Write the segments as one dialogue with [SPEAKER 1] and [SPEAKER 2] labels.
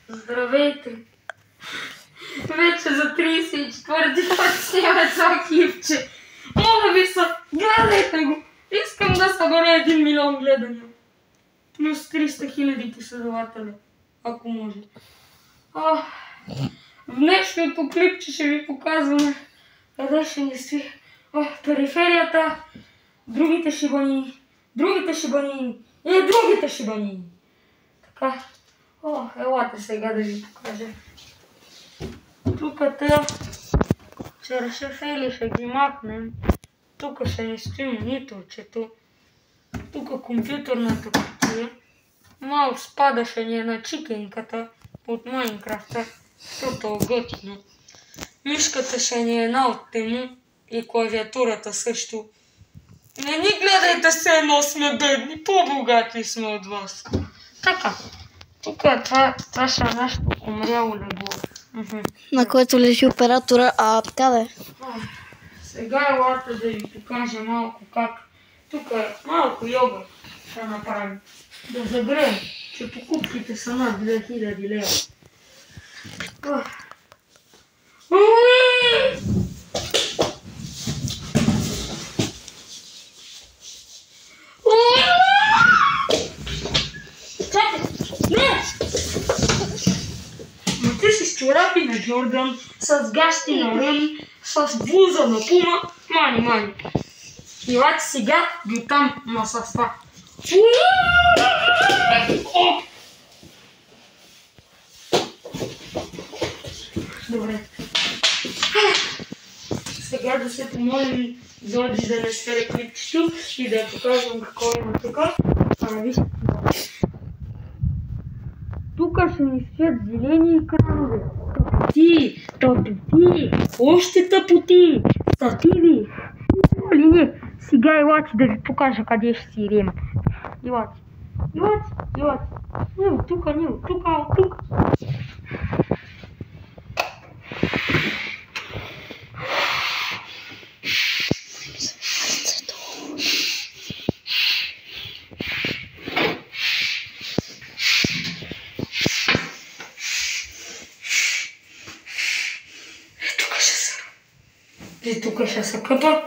[SPEAKER 1] Здравейте! Вече за 34 път снимаме това клипче. Моля ви се, гледайте го! Искам да събера 1 милион гледания. Плюс 300 000 последователи, ако може. В днешното клипче ще ви показваме къде ще ни стои периферията, другите шибанини, другите шибанини и другите шибанини. Така, елате сега да ви покажа. Тук черешефели ще ги махнем. Тук ще ни стои мониторчето. Тук компютърната кутия. Малко спадаше ни на чикенката от Майнкрафта, защото е готино. Мишката ще ни е една от тему и клавиатурата също. Не ни гледайте се едно сме бедни, по-богати сме от вас. Така, тук това ще е нашето умряло легло.
[SPEAKER 2] На което лежи оператора, къде?
[SPEAKER 1] Сега елате да ви покажа малко как. Тук малко йога ще направим. Да загреем, че покупките са над 2000 лева. Чакай! Не! Но ти си с чорапи на Джордан, с гащи на Рън, с блуза на Пума, мани. Елате сега ги там на съста. Добре. Сега да се помолим Зорди да не свере клипчето и да я покажем какво има тук. Вижте. Тук ще ни стоят зелени кранове. Тъпоти, още тъпоти, стативи. Сега елате да ви покажа къде ще си идем. Елате. Нил, тук. Тук ще се къпа.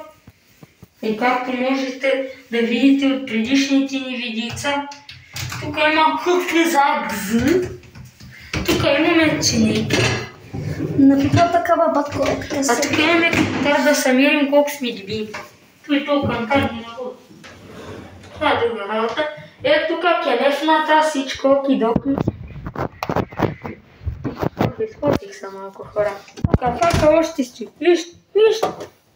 [SPEAKER 1] И както можете да видите от предишните ни видеца, тук има къпки за гз. Тук имаме чинейки.
[SPEAKER 2] На каква такава батко?
[SPEAKER 1] А тук имаме кантар да самирим колко сме деби. Той толкова кантар не работи. Това е друга работа. Ето тук келефната, всичко окидоки. Изхватих се малко хора. Кафака още стои. Виж.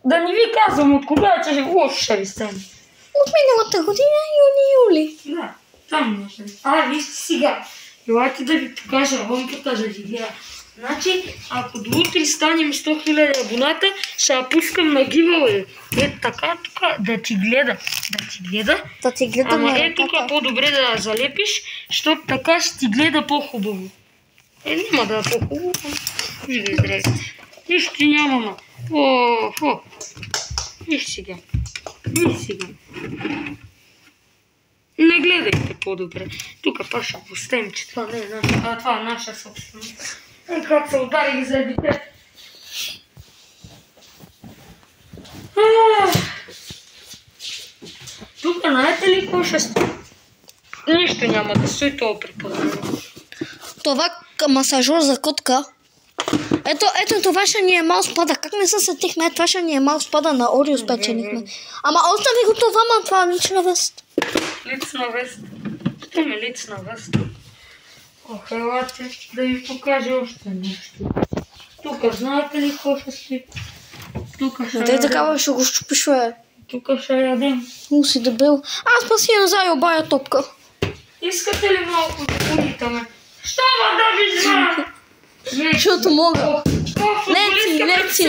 [SPEAKER 1] Да не ви казвам от кога, че лошо ще ви стане.
[SPEAKER 2] От миналата година, юли.
[SPEAKER 1] Да, там може. Вижте сега. Елате да ви покажа ромпата да ви гледа. Значи, ако до утре станем 100 000 абоната, ще я пускам на giveaway. Ето така, тук да ти гледа. Ама тук по-добре да я залепиш, защото така ще ти гледа по-хубаво. Няма да е по-хубаво. Вижте, здравейте. Нищо нямаме. Виж сега. Не гледайте по-добре. Тук па ще поставим, че това не е наша, това е наша собственост. Как се ударих за дете. Тук знаете ли какво ще стои? Нищо няма да стои, това преподаване.
[SPEAKER 2] Това масажор за котка. Ето това ще ни е мауспада. Как не се сетихме? Това ще ни е мауспада на Орио спечелихме. Ама остави го това, това е лична вест.
[SPEAKER 1] Лична вест. Що ми лична вест? Елате да ви покажа още нещо. Тук знаете ли какво ще стои? Тук ще ядем.
[SPEAKER 2] Такава ще го щупиш, бе.
[SPEAKER 1] Тук ще ядем.
[SPEAKER 2] Си дебил. Аз па си назад обая топка.
[SPEAKER 1] Искате ли малко да ходитаме? Що да ви знам?
[SPEAKER 2] Защото мога. Леци.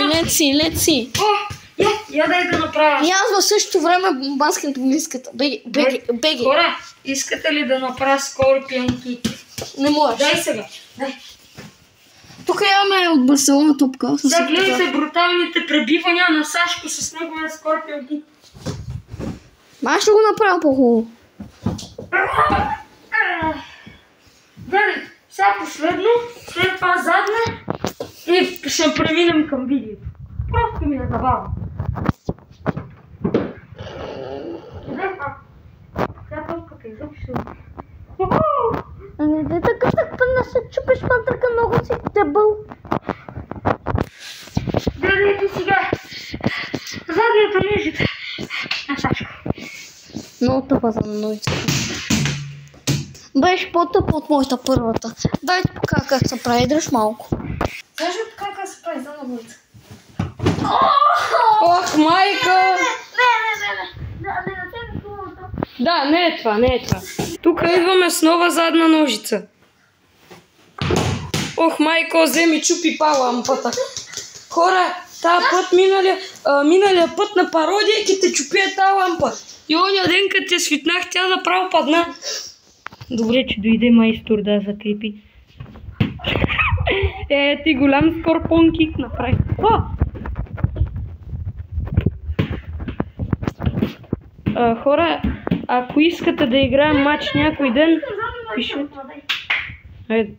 [SPEAKER 1] Я дай да направя.
[SPEAKER 2] И аз в същото време баскетболистката. Беги.
[SPEAKER 1] Хора, искате ли да направя Scorpion Kick?
[SPEAKER 2] Не можеш.
[SPEAKER 1] Дай сега.
[SPEAKER 2] Тук имаме от Барселона топка.
[SPEAKER 1] Сега гледайте бруталните пребивания на Сашко с неговия Scorpion Kick.
[SPEAKER 2] Аз ще го направя по-хубаво.
[SPEAKER 1] Гледай, Сега последно, след това задна и ще преминем към видеото. Просто ми е забавно. Сега топката изобщо.
[SPEAKER 2] Не така да се чупиш пантърка, много си дебъл.
[SPEAKER 1] Гледайте сега. Задната ножица. На Сашко.
[SPEAKER 2] Много тъпа за ножица. Беше по-тъпа от моята първата. Дай ти покажа как се прави, дръж малко. Кажи покажа как се прави за ножица.
[SPEAKER 1] Ох, майка!
[SPEAKER 2] Не,
[SPEAKER 1] Да, не е това. Тук идваме с нова задна ножица. Ох, майко, вземи чупи па лампата. Хора, тази път миналия път на пародия те чупия тази лампа. И оня ден, като те свитнах, тя направо падна. Добре, че дойде майстор да закрепи. Ти голям скорпон кик направи. Хора, ако искате да играем матч някой ден, пишете. Айде.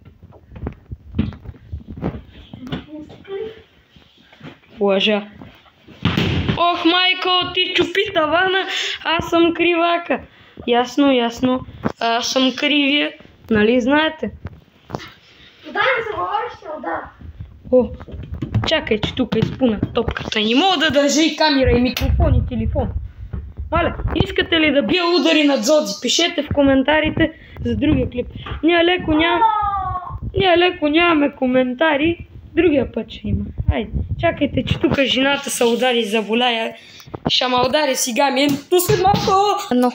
[SPEAKER 1] Лъжа. Ох, майко, ти чупи тавана, аз съм кривака. Ясно. Аз съм кривия, нали знаете?
[SPEAKER 2] Да, не се говориш, да.
[SPEAKER 1] О, чакай, че тук изпунах топката. Не мога да държа и камера, и микрофон, и телефон. Мале, искате ли да бия удари над Зодзи? Пишете в коментарите за другия клип. Ние леко нямаме коментари. Другия път ще има. Айде, чакайте, че тук жената се удари за воля. Ще ме удари сега ми. Ту след малко!
[SPEAKER 2] Едно.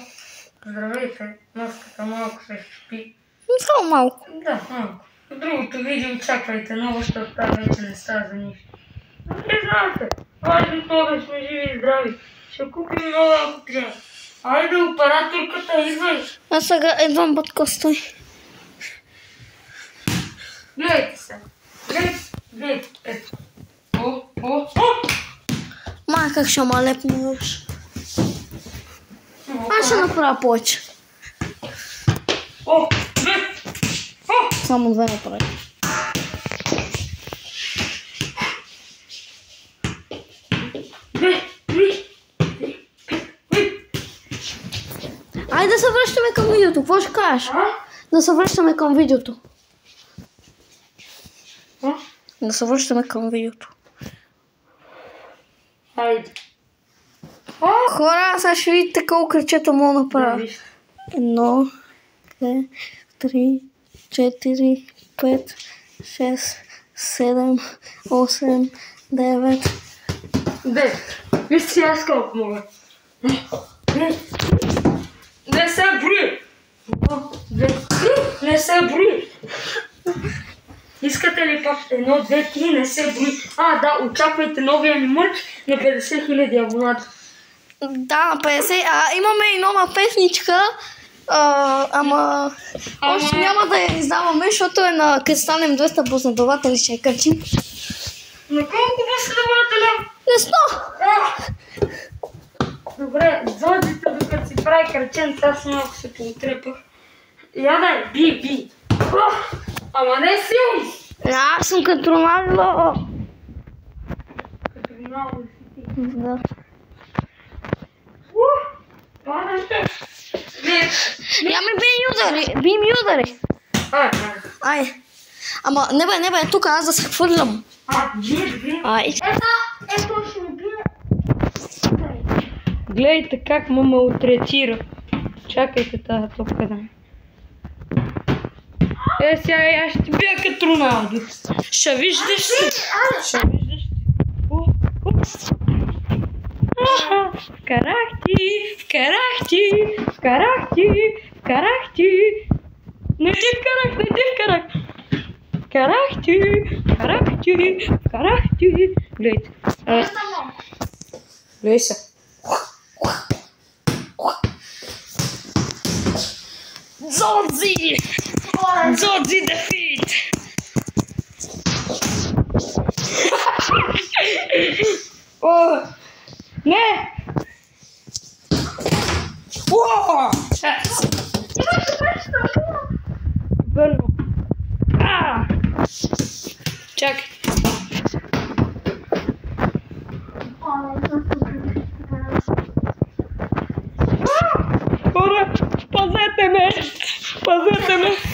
[SPEAKER 1] Здравейте, маската малко се щупи.
[SPEAKER 2] Само малко.
[SPEAKER 1] Да, малко. В другото видео чакайте, много ще оставя, вече не става за нищо. Не знаете, важно това да сме живи и здрави. Ще купим нова, ако трябва. Айде, операторката, идвай.
[SPEAKER 2] Аз сега едвам бъдко стой.
[SPEAKER 1] Гледайте се. Гледайте. Ето. О.
[SPEAKER 2] Май, как ще ма лепни уж. Аз ще направя повече. Само две направя. Айде да се връщаме към видеото. Какво ще кажеш? Да се връщаме към видеото. Да се връщаме към видеото.
[SPEAKER 1] Айде.
[SPEAKER 2] Хора, сега ще видите колко кръчета мога да направя. 1, 2, 3, 4, 5, 6, 7, 8, 9.
[SPEAKER 1] 10. Вижте аз колко мога. Не се брои. Не се брои. Искате ли пак 1, 2, 3, не се брои. Да, очаквайте новия ни мърч на 50 000 абоната.
[SPEAKER 2] Да, на 50. Имаме и нова песничка. Ама още няма да я издаваме, защото е на като станем 200 последователи ще я качим.
[SPEAKER 1] На колко последователя?
[SPEAKER 2] Не 100.
[SPEAKER 1] Добре, Зодзите докато си прави кръченца, аз малко се поотрепах. Ядай, би. Ама не силно.
[SPEAKER 2] Аз съм като Роналдо.
[SPEAKER 1] Като Роналдо си ти.
[SPEAKER 2] Да.
[SPEAKER 1] Падайте.
[SPEAKER 2] Би ми удари. Ай. Ама не бе, тук аз да се хвърлям. Ай. Ето ще ми бие.
[SPEAKER 1] Гледайте как ме отрецира. Чакайте тази топка да. Сега аз ще бия като Роналдо. Ще виждаш се. Вкарах ти. Не ти вкарах. Вкарах ти. Гледайте. Гледай се. Зодзи дефит! Не! Бързо! Чакай. Хора, пазете ме! Пазете ме!